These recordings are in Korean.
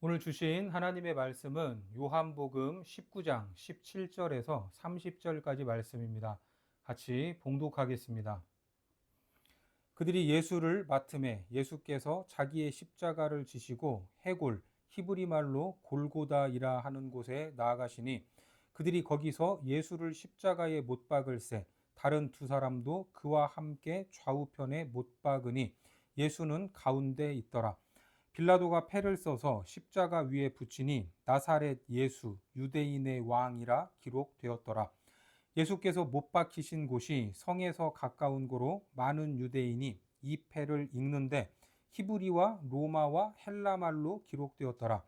오늘 주신 하나님의 말씀은 요한복음 19장 17절에서 30절까지 말씀입니다. 같이 봉독하겠습니다. 그들이 예수를 맡음에 예수께서 자기의 십자가를 지시고 해골 히브리 말로 골고다이라 하는 곳에 나아가시니 그들이 거기서 예수를 십자가에 못 박을새 다른 두 사람도 그와 함께 좌우편에 못 박으니 예수는 가운데 있더라. 빌라도가 패를 써서 십자가 위에 붙이니 나사렛 예수 유대인의 왕이라 기록되었더라. 예수께서 못 박히신 곳이 성에서 가까운 고로 많은 유대인이 이 패를 읽는데 히브리와 로마와 헬라 말로 기록되었더라.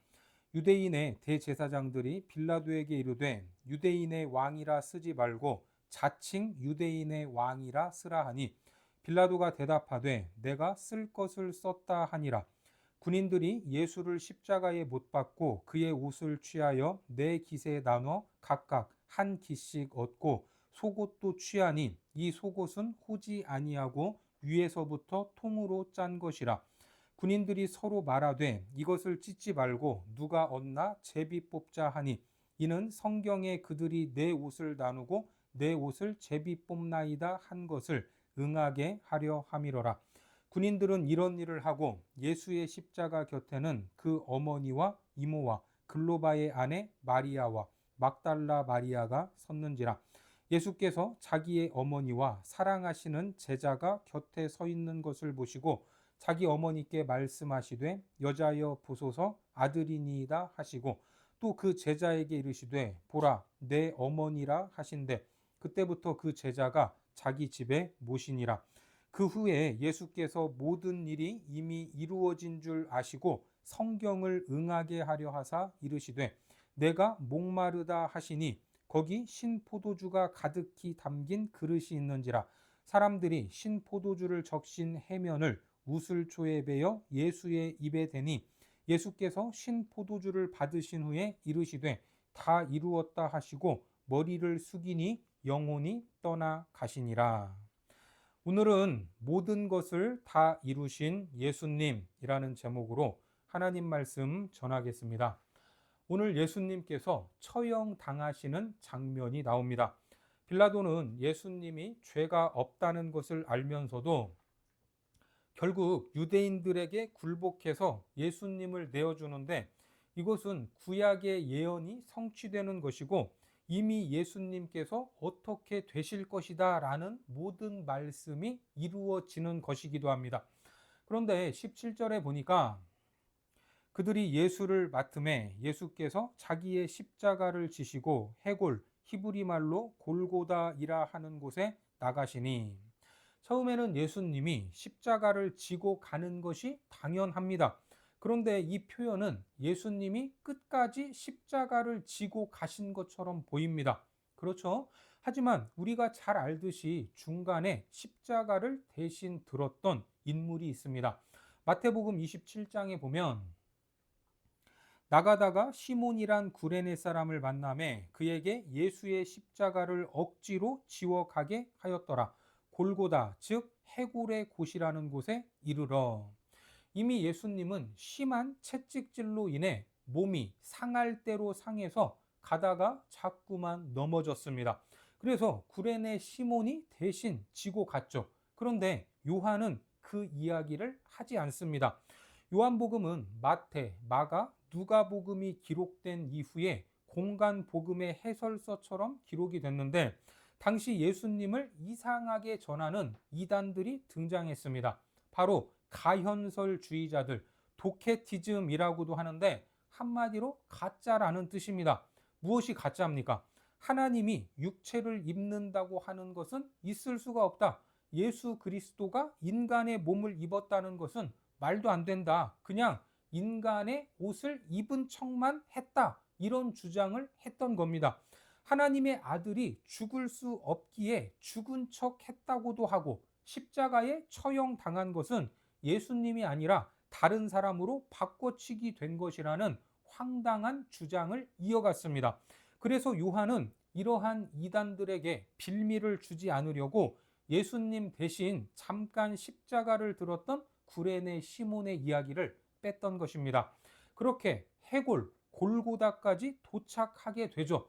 유대인의 대제사장들이 빌라도에게 이르되 유대인의 왕이라 쓰지 말고 자칭 유대인의 왕이라 쓰라 하니 빌라도가 대답하되 내가 쓸 것을 썼다 하니라. 군인들이 예수를 십자가에 못 박고 그의 옷을 취하여 네 깃에 나눠 각각 한 깃씩 얻고 속옷도 취하니 이 속옷은 호지 아니하고 위에서부터 통으로 짠 것이라. 군인들이 서로 말하되 이것을 찢지 말고 누가 얻나 제비 뽑자 하니 이는 성경에 그들이 내 옷을 나누고 내 옷을 제비 뽑나이다 한 것을 응하게 하려 함이로라. 군인들은 이런 일을 하고 예수의 십자가 곁에는 그 어머니와 이모와 글로바의 아내 마리아와 막달라 마리아가 섰는지라. 예수께서 자기의 어머니와 사랑하시는 제자가 곁에 서 있는 것을 보시고 자기 어머니께 말씀하시되 여자여 보소서 아들이니이다 하시고 또 그 제자에게 이르시되 보라 내 어머니라 하신대 그때부터 그 제자가 자기 집에 모시니라. 그 후에 예수께서 모든 일이 이미 이루어진 줄 아시고 성경을 응하게 하려 하사 이르시되 내가 목마르다 하시니 거기 신포도주가 가득히 담긴 그릇이 있는지라. 사람들이 신포도주를 적신 해면을 우슬초에 베어 예수의 입에 대니 예수께서 신포도주를 받으신 후에 이르시되 다 이루었다 하시고 머리를 숙이니 영혼이 떠나 가시니라. 오늘은 모든 것을 다 이루신 예수님이라는 제목으로 하나님 말씀 전하겠습니다. 오늘 예수님께서 처형당하시는 장면이 나옵니다. 빌라도는 예수님이 죄가 없다는 것을 알면서도 결국 유대인들에게 굴복해서 예수님을 내어주는데 이것은 구약의 예언이 성취되는 것이고 이미 예수님께서 어떻게 되실 것이다 라는 모든 말씀이 이루어지는 것이기도 합니다. 그런데 17절에 보니까 그들이 예수를 맡음에 예수께서 자기의 십자가를 지시고 해골 히브리 말로 골고다이라 하는 곳에 나가시니 처음에는 예수님이 십자가를 지고 가는 것이 당연합니다. 그런데 이 표현은 예수님이 끝까지 십자가를 지고 가신 것처럼 보입니다. 그렇죠? 하지만 우리가 잘 알듯이 중간에 십자가를 대신 들었던 인물이 있습니다. 마태복음 27장에 보면 나가다가 시몬이란 구레네 사람을 만나매 그에게 예수의 십자가를 억지로 지워 가게 하였더라. 골고다 즉 해골의 곳이라는 곳에 이르러. 이미 예수님은 심한 채찍질로 인해 몸이 상할 대로 상해서 가다가 자꾸만 넘어졌습니다. 그래서 구레네 시몬이 대신 지고 갔죠. 그런데 요한은 그 이야기를 하지 않습니다. 요한복음은 마태, 마가, 누가복음이 기록된 이후에 공간복음의 해설서처럼 기록이 됐는데 당시 예수님을 이상하게 전하는 이단들이 등장했습니다. 바로 가현설주의자들, 도케티즘이라고도 하는데 한마디로 가짜라는 뜻입니다. 무엇이 가짜입니까? 하나님이 육체를 입는다고 하는 것은 있을 수가 없다. 예수 그리스도가 인간의 몸을 입었다는 것은 말도 안 된다. 그냥 인간의 옷을 입은 척만 했다. 이런 주장을 했던 겁니다. 하나님의 아들이 죽을 수 없기에 죽은 척 했다고도 하고 십자가에 처형당한 것은 예수님이 아니라 다른 사람으로 바꿔치기 된 것이라는 황당한 주장을 이어갔습니다. 그래서 요한은 이러한 이단들에게 빌미를 주지 않으려고 예수님 대신 잠깐 십자가를 들었던 구레네 시몬의 이야기를 뺐던 것입니다. 그렇게 해골 골고다까지 도착하게 되죠.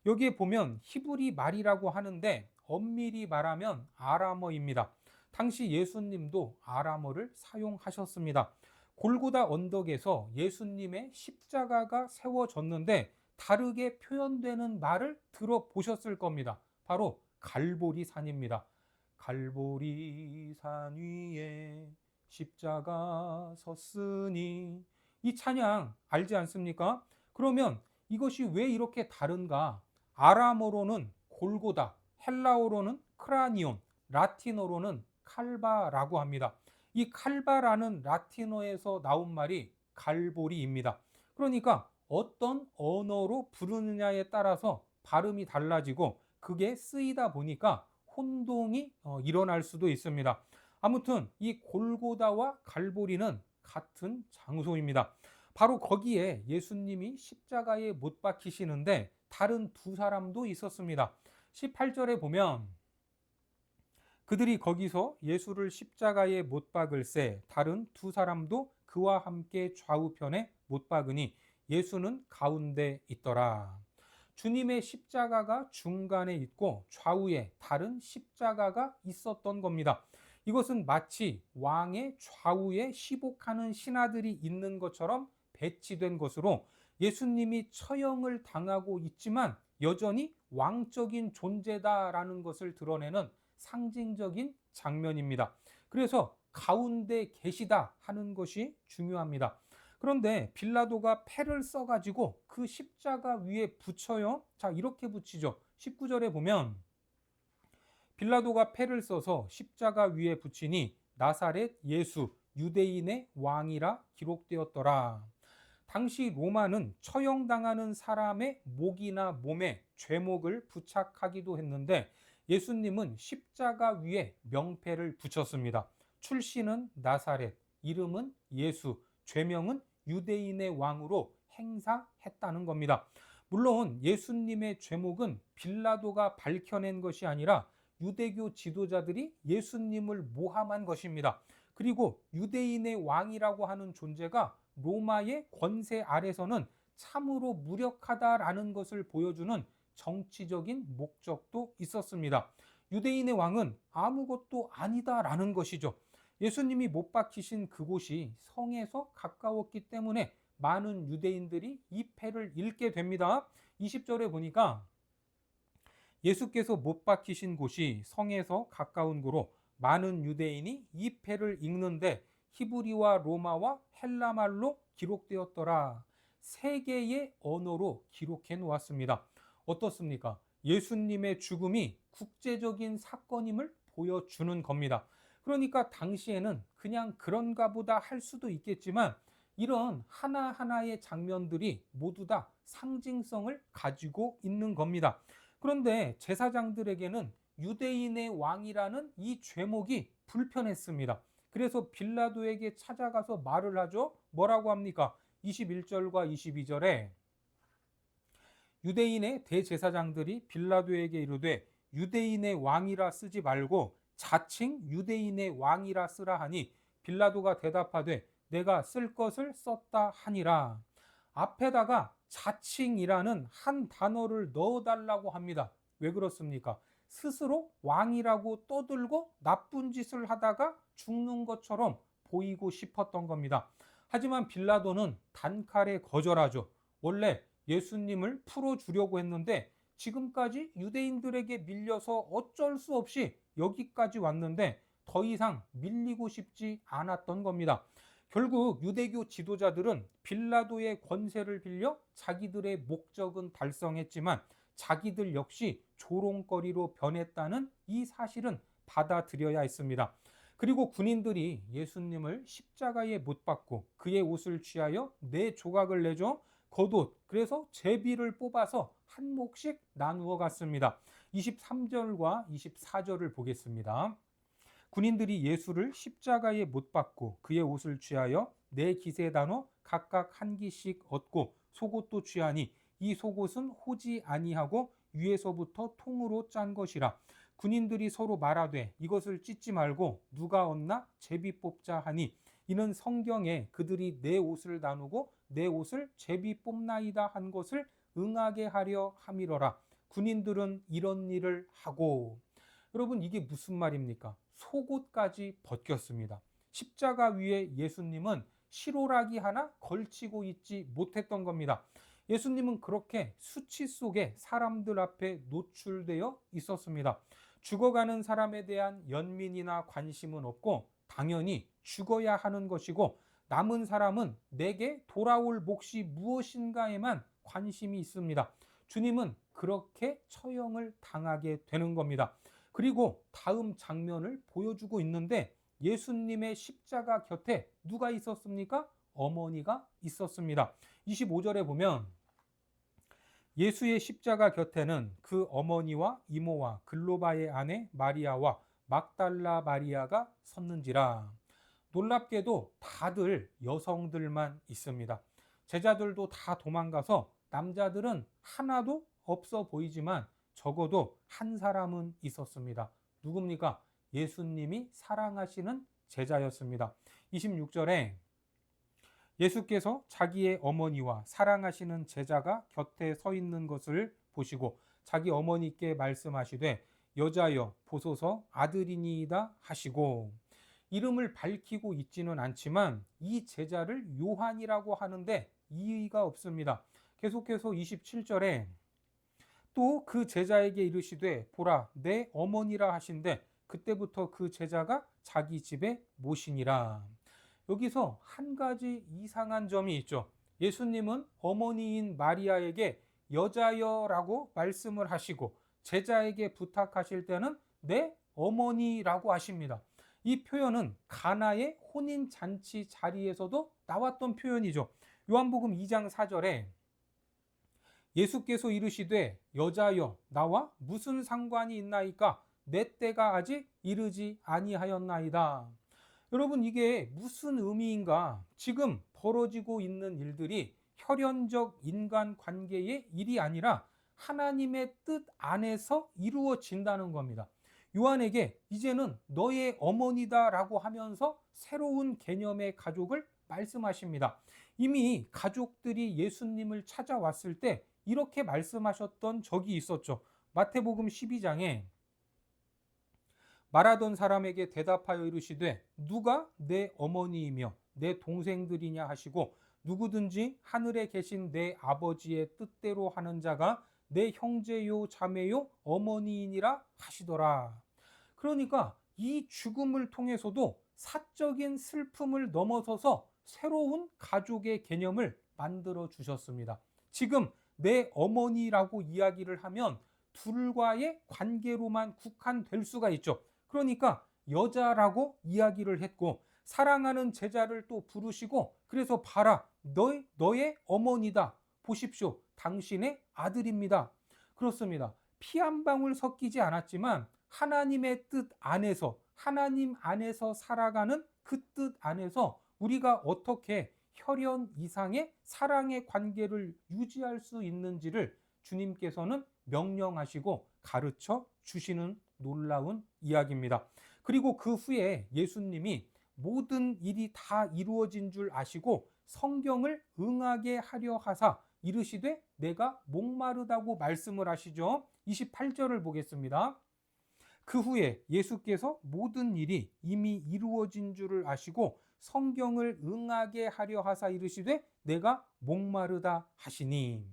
여기에 보면 히브리 말이라고 하는데 엄밀히 말하면 아람어입니다. 당시 예수님도 아람어를 사용하셨습니다. 골고다 언덕에서 예수님의 십자가가 세워졌는데 다르게 표현되는 말을 들어보셨을 겁니다. 바로 갈보리 산입니다. 갈보리 산 위에 십자가 섰으니, 이 찬양 알지 않습니까? 그러면 이것이 왜 이렇게 다른가? 아람어로는 골고다, 헬라어로는 크라니온, 라틴어로는 칼바라고 합니다. 이 칼바라는 라틴어에서 나온 말이 갈보리입니다. 그러니까 어떤 언어로 부르느냐에 따라서 발음이 달라지고 그게 쓰이다 보니까 혼동이 일어날 수도 있습니다. 아무튼 이 골고다와 갈보리는 같은 장소입니다. 바로 거기에 예수님이 십자가에 못 박히시는데 다른 두 사람도 있었습니다. 18절에 보면 그들이 거기서 예수를 십자가에 못 박을새 다른 두 사람도 그와 함께 좌우편에 못 박으니 예수는 가운데 있더라. 주님의 십자가가 중간에 있고 좌우에 다른 십자가가 있었던 겁니다. 이것은 마치 왕의 좌우에 시복하는 신하들이 있는 것처럼 배치된 것으로 예수님이 처형을 당하고 있지만 여전히 왕적인 존재다라는 것을 드러내는 상징적인 장면입니다. 그래서 가운데 계시다 하는 것이 중요합니다. 그런데 빌라도가 패를 써가지고 그 십자가 위에 붙여요. 자, 이렇게 붙이죠. 19절에 보면 빌라도가 패를 써서 십자가 위에 붙이니 나사렛 예수 유대인의 왕이라 기록되었더라. 당시 로마는 처형당하는 사람의 목이나 몸에 죄목을 부착하기도 했는데 예수님은 십자가 위에 명패를 붙였습니다. 출신은 나사렛, 이름은 예수, 죄명은 유대인의 왕으로 행사했다는 겁니다. 물론 예수님의 죄목은 빌라도가 밝혀낸 것이 아니라 유대교 지도자들이 예수님을 모함한 것입니다. 그리고 유대인의 왕이라고 하는 존재가 로마의 권세 아래서는 참으로 무력하다라는 것을 보여주는 정치적인 목적도 있었습니다. 유대인의 왕은 아무것도 아니다라는 것이죠. 예수님이 못 박히신 그곳이 성에서 가까웠기 때문에 많은 유대인들이 이 패를 읽게 됩니다. 20절에 보니까 예수께서 못 박히신 곳이 성에서 가까운 고로 많은 유대인이 이 패를 읽는데 히브리와 로마와 헬라말로 기록되었더라. 세 개의 언어로 기록해 놓았습니다. 어떻습니까? 예수님의 죽음이 국제적인 사건임을 보여주는 겁니다. 그러니까 당시에는 그냥 그런가 보다 할 수도 있겠지만 이런 하나하나의 장면들이 모두 다 상징성을 가지고 있는 겁니다. 그런데 제사장들에게는 유대인의 왕이라는 이 죄목이 불편했습니다. 그래서 빌라도에게 찾아가서 말을 하죠. 뭐라고 합니까? 21절과 22절에 유대인의 대제사장들이 빌라도에게 이르되 유대인의 왕이라 쓰지 말고 자칭 유대인의 왕이라 쓰라 하니 빌라도가 대답하되 내가 쓸 것을 썼다 하니라. 앞에다가 자칭이라는 한 단어를 넣어달라고 합니다. 왜 그렇습니까? 스스로 왕이라고 떠들고 나쁜 짓을 하다가 죽는 것처럼 보이고 싶었던 겁니다. 하지만 빌라도는 단칼에 거절하죠. 원래 예수님을 풀어주려고 했는데 지금까지 유대인들에게 밀려서 어쩔 수 없이 여기까지 왔는데 더 이상 밀리고 싶지 않았던 겁니다. 결국 유대교 지도자들은 빌라도의 권세를 빌려 자기들의 목적은 달성했지만 자기들 역시 조롱거리로 변했다는 이 사실은 받아들여야 했습니다. 그리고 군인들이 예수님을 십자가에 못 박고 그의 옷을 취하여 네 조각을 내줘 겉옷, 그래서 제비를 뽑아서 한 몫씩 나누어 갔습니다. 23절과 24절을 보겠습니다. 군인들이 예수를 십자가에 못 박고 그의 옷을 취하여 네 기세 나눠 각각 한 기씩 얻고 속옷도 취하니 이 속옷은 호지 아니하고 위에서부터 통으로 짠 것이라. 군인들이 서로 말하되 이것을 찢지 말고 누가 얻나 제비 뽑자 하니 이는 성경에 그들이 네 옷을 나누고 내 옷을 제비 뽑나이다 한 것을 응하게 하려 함이러라. 군인들은 이런 일을 하고. 여러분, 이게 무슨 말입니까? 속옷까지 벗겼습니다. 십자가 위에 예수님은 실오라기 하나 걸치고 있지 못했던 겁니다. 예수님은 그렇게 수치 속에 사람들 앞에 노출되어 있었습니다. 죽어가는 사람에 대한 연민이나 관심은 없고 당연히 죽어야 하는 것이고, 남은 사람은 내게 돌아올 몫이 무엇인가에만 관심이 있습니다. 주님은 그렇게 처형을 당하게 되는 겁니다. 그리고 다음 장면을 보여주고 있는데, 예수님의 십자가 곁에 누가 있었습니까? 어머니가 있었습니다. 25절에 보면 예수의 십자가 곁에는 그 어머니와 이모와 글로바의 아내 마리아와 막달라 마리아가 섰는지라. 놀랍게도 다들 여성들만 있습니다. 제자들도 다 도망가서 남자들은 하나도 없어 보이지만 적어도 한 사람은 있었습니다. 누굽니까? 예수님이 사랑하시는 제자였습니다. 26절에 예수께서 자기의 어머니와 사랑하시는 제자가 곁에 서 있는 것을 보시고 자기 어머니께 말씀하시되 여자여 보소서 아들이니이다 하시고, 이름을 밝히고 있지는 않지만 이 제자를 요한이라고 하는데 이의가 없습니다. 계속해서 27절에 또 그 제자에게 이르시되 보라 내 어머니라 하신대 그때부터 그 제자가 자기 집에 모시니라. 여기서 한 가지 이상한 점이 있죠. 예수님은 어머니인 마리아에게 여자여라고 말씀을 하시고 제자에게 부탁하실 때는 내 어머니라고 하십니다. 이 표현은 가나의 혼인잔치 자리에서도 나왔던 표현이죠. 요한복음 2장 4절에 예수께서 이르시되 여자여 나와 무슨 상관이 있나이까 내 때가 아직 이르지 아니하였나이다. 여러분, 이게 무슨 의미인가? 지금 벌어지고 있는 일들이 혈연적 인간 관계의 일이 아니라 하나님의 뜻 안에서 이루어진다는 겁니다. 요한에게 이제는 너의 어머니다라고 하면서 새로운 개념의 가족을 말씀하십니다. 이미 가족들이 예수님을 찾아왔을 때 이렇게 말씀하셨던 적이 있었죠. 마태복음 12장에 말하던 사람에게 대답하여 이르시되 누가 내 어머니이며 내 동생들이냐 하시고 누구든지 하늘에 계신 내 아버지의 뜻대로 하는 자가 내 형제요 자매요 어머니이니라 하시더라. 그러니까 이 죽음을 통해서도 사적인 슬픔을 넘어서서 새로운 가족의 개념을 만들어 주셨습니다. 지금 내 어머니라고 이야기를 하면 둘과의 관계로만 국한될 수가 있죠. 그러니까 여자라고 이야기를 했고 사랑하는 제자를 또 부르시고 그래서 봐라 너의 어머니다 보십시오 당신의 아들입니다. 그렇습니다. 피 한 방울 섞이지 않았지만 하나님의 뜻 안에서 하나님 안에서 살아가는 그 뜻 안에서 우리가 어떻게 혈연 이상의 사랑의 관계를 유지할 수 있는지를 주님께서는 명령하시고 가르쳐 주시는 놀라운 이야기입니다. 그리고 그 후에 예수님이 모든 일이 다 이루어진 줄 아시고 성경을 응하게 하려 하사 이르시되 내가 목마르다고 말씀을 하시죠. 28절을 보겠습니다. 그 후에 예수께서 모든 일이 이미 이루어진 줄을 아시고 성경을 응하게 하려 하사 이르시되 내가 목마르다 하시니.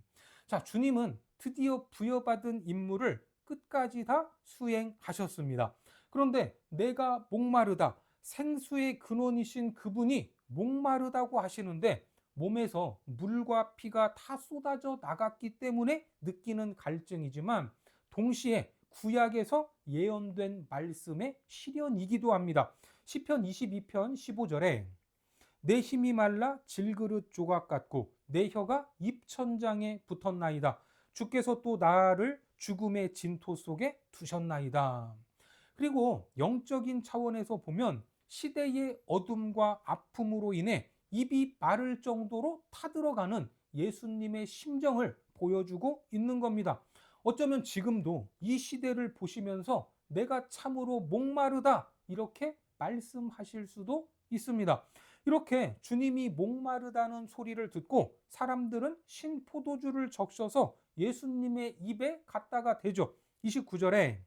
자, 주님은 드디어 부여받은 임무를 끝까지 다 수행하셨습니다. 그런데 내가 목마르다, 생수의 근원이신 그분이 목마르다고 하시는데 몸에서 물과 피가 다 쏟아져 나갔기 때문에 느끼는 갈증이지만 동시에 구약에서 예언된 말씀의 실현이기도 합니다. 시편 22편 15절에 내 힘이 말라 질그릇 조각 같고 내 혀가 입천장에 붙었나이다. 주께서 또 나를 죽음의 진토 속에 두셨나이다. 그리고 영적인 차원에서 보면 시대의 어둠과 아픔으로 인해 입이 마를 정도로 타들어가는 예수님의 심정을 보여주고 있는 겁니다. 어쩌면 지금도 이 시대를 보시면서 내가 참으로 목마르다 이렇게 말씀하실 수도 있습니다. 이렇게 주님이 목마르다는 소리를 듣고 사람들은 신 포도주를 적셔서 예수님의 입에 갖다가 대죠. 29절에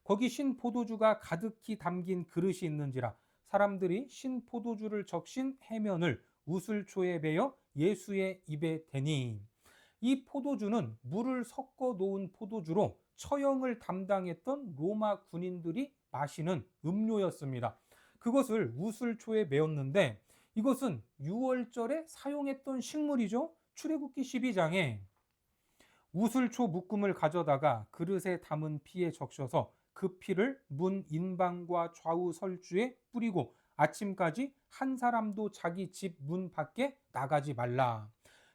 거기 신 포도주가 가득히 담긴 그릇이 있는지라 사람들이 신 포도주를 적신 해면을 우슬초에 베어 예수의 입에 대니, 이 포도주는 물을 섞어 놓은 포도주로 처형을 담당했던 로마 군인들이 마시는 음료였습니다. 그것을 우슬초에 메었는데 이것은 유월절에 사용했던 식물이죠. 출애굽기 12장에 우슬초 묶음을 가져다가 그릇에 담은 피에 적셔서 그 피를 문 인방과 좌우 설주에 뿌리고 아침까지 한 사람도 자기 집 문 밖에 나가지 말라.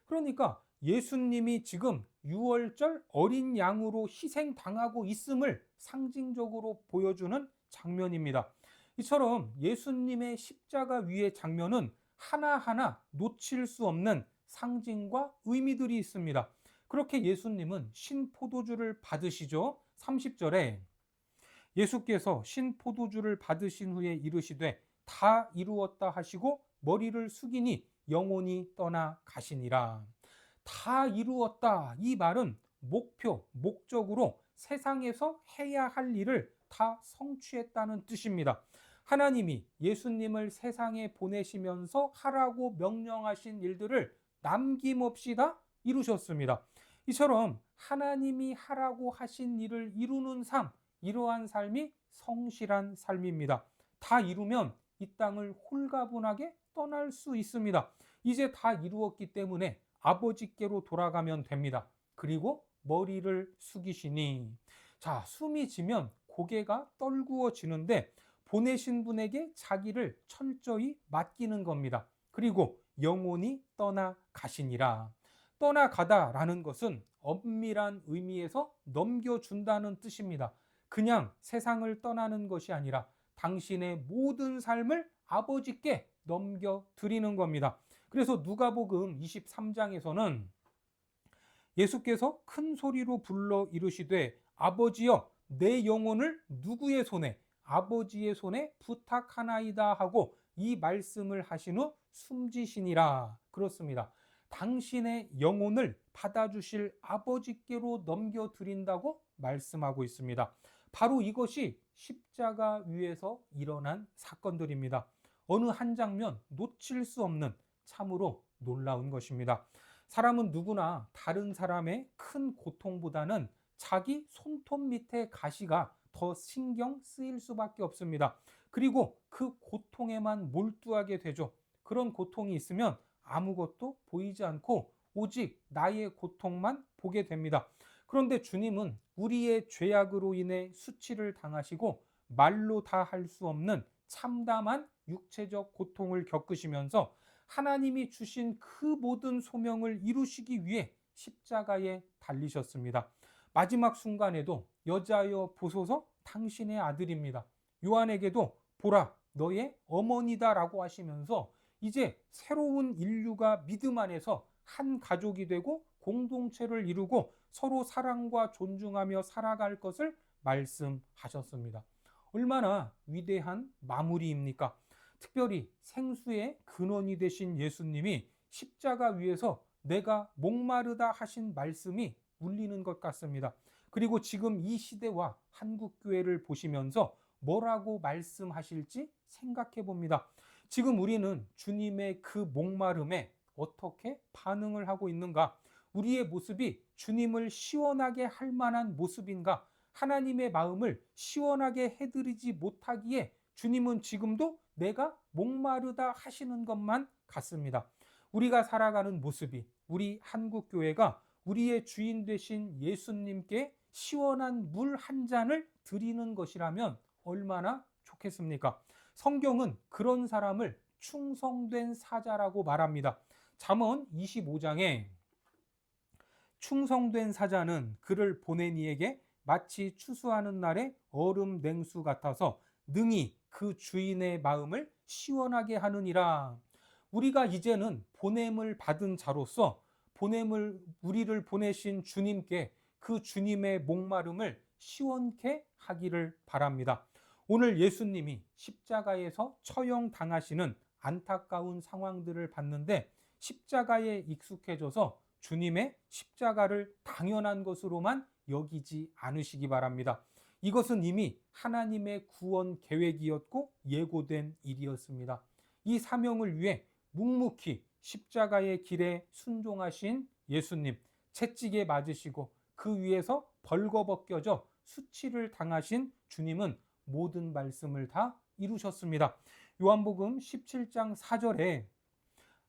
그러니까 예수님이 지금 유월절 어린 양으로 희생당하고 있음을 상징적으로 보여주는 장면입니다. 이처럼 예수님의 십자가 위의 장면은 하나하나 놓칠 수 없는 상징과 의미들이 있습니다. 그렇게 예수님은 신포도주를 받으시죠. 30절에 예수께서 신포도주를 받으신 후에 이르시되 다 이루었다 하시고 머리를 숙이니 영혼이 떠나 가시니라. 다 이루었다, 이 말은 목표, 목적으로 세상에서 해야 할 일을 다 성취했다는 뜻입니다. 하나님이 예수님을 세상에 보내시면서 하라고 명령하신 일들을 남김없이 다 이루셨습니다. 이처럼 하나님이 하라고 하신 일을 이루는 삶, 이러한 삶이 성실한 삶입니다. 다 이루면 이 땅을 홀가분하게 떠날 수 있습니다. 이제 다 이루었기 때문에 아버지께로 돌아가면 됩니다. 그리고 머리를 숙이시니, 자, 숨이 지면 고개가 떨구어지는데 보내신 분에게 자기를 철저히 맡기는 겁니다. 그리고 영혼이 떠나가시니라. 떠나가다라는 것은 엄밀한 의미에서 넘겨준다는 뜻입니다. 그냥 세상을 떠나는 것이 아니라 당신의 모든 삶을 아버지께 넘겨드리는 겁니다. 그래서 누가복음 23장에서는 예수께서 큰 소리로 불러 이르시되 아버지여 내 영혼을 누구의 손에, 아버지의 손에 부탁하나이다 하고 이 말씀을 하신 후 숨지시니라. 그렇습니다. 당신의 영혼을 받아주실 아버지께로 넘겨드린다고 말씀하고 있습니다. 바로 이것이 십자가 위에서 일어난 사건들입니다. 어느 한 장면 놓칠 수 없는 참으로 놀라운 것입니다. 사람은 누구나 다른 사람의 큰 고통보다는 자기 손톱 밑에 가시가 더 신경 쓰일 수밖에 없습니다. 그리고 그 고통에만 몰두하게 되죠. 그런 고통이 있으면 아무것도 보이지 않고 오직 나의 고통만 보게 됩니다. 그런데 주님은 우리의 죄악으로 인해 수치를 당하시고 말로 다 할 수 없는 참담한 육체적 고통을 겪으시면서 하나님이 주신 그 모든 소명을 이루시기 위해 십자가에 달리셨습니다. 마지막 순간에도 여자여 보소서 당신의 아들입니다. 요한에게도 보라 너의 어머니다 라고 하시면서 이제 새로운 인류가 믿음 안에서 한 가족이 되고 공동체를 이루고 서로 사랑과 존중하며 살아갈 것을 말씀하셨습니다. 얼마나 위대한 마무리입니까? 특별히 생수의 근원이 되신 예수님이 십자가 위에서 내가 목마르다 하신 말씀이 울리는 것 같습니다. 그리고 지금 이 시대와 한국교회를 보시면서 뭐라고 말씀하실지 생각해 봅니다. 지금 우리는 주님의 그 목마름에 어떻게 반응을 하고 있는가? 우리의 모습이 주님을 시원하게 할 만한 모습인가? 하나님의 마음을 시원하게 해드리지 못하기에 주님은 지금도 내가 목마르다 하시는 것만 같습니다. 우리가 살아가는 모습이 우리 한국교회가 우리의 주인 되신 예수님께 시원한 물 한 잔을 드리는 것이라면 얼마나 좋겠습니까? 성경은 그런 사람을 충성된 사자라고 말합니다. 잠언 25장에 충성된 사자는 그를 보낸 이에게 마치 추수하는 날의 얼음 냉수 같아서 능히 그 주인의 마음을 시원하게 하느니라. 우리가 이제는 보냄을 받은 자로서 우리를 보내신 주님께 그 주님의 목마름을 시원케 하기를 바랍니다. 오늘 예수님이 십자가에서 처형당하시는 안타까운 상황들을 봤는데 십자가에 익숙해져서 주님의 십자가를 당연한 것으로만 여기지 않으시기 바랍니다. 이것은 이미 하나님의 구원 계획이었고 예고된 일이었습니다. 이 사명을 위해 묵묵히 십자가의 길에 순종하신 예수님, 채찍에 맞으시고 그 위에서 벌거벗겨져 수치를 당하신 주님은 모든 말씀을 다 이루셨습니다. 요한복음 17장 4절에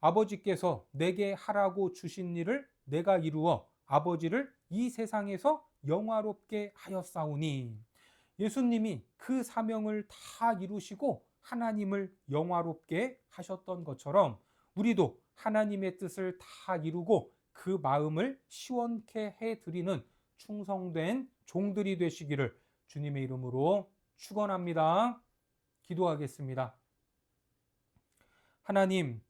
아버지께서 내게 하라고 주신 일을 내가 이루어 아버지를 이 세상에서 영화롭게 하였사오니, 예수님이 그 사명을 다 이루시고 하나님을 영화롭게 하셨던 것처럼 우리도 하나님의 뜻을 다 이루고 그 마음을 시원케 해드리는 충성된 종들이 되시기를 주님의 이름으로 축원합니다. 기도하겠습니다. 하나님,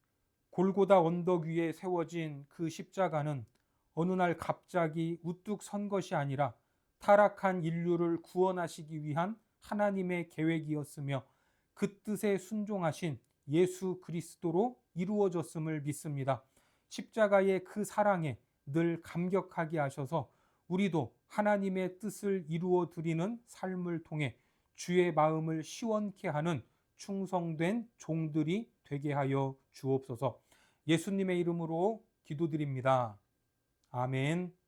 골고다 언덕 위에 세워진 그 십자가는 어느 날 갑자기 우뚝 선 것이 아니라 타락한 인류를 구원하시기 위한 하나님의 계획이었으며 그 뜻에 순종하신 예수 그리스도로 이루어졌음을 믿습니다. 십자가의 그 사랑에 늘 감격하게 하셔서 우리도 하나님의 뜻을 이루어 드리는 삶을 통해 주의 마음을 시원케 하는 충성된 종들이 되게 하여 주옵소서. 예수님의 이름으로 기도드립니다. 아멘.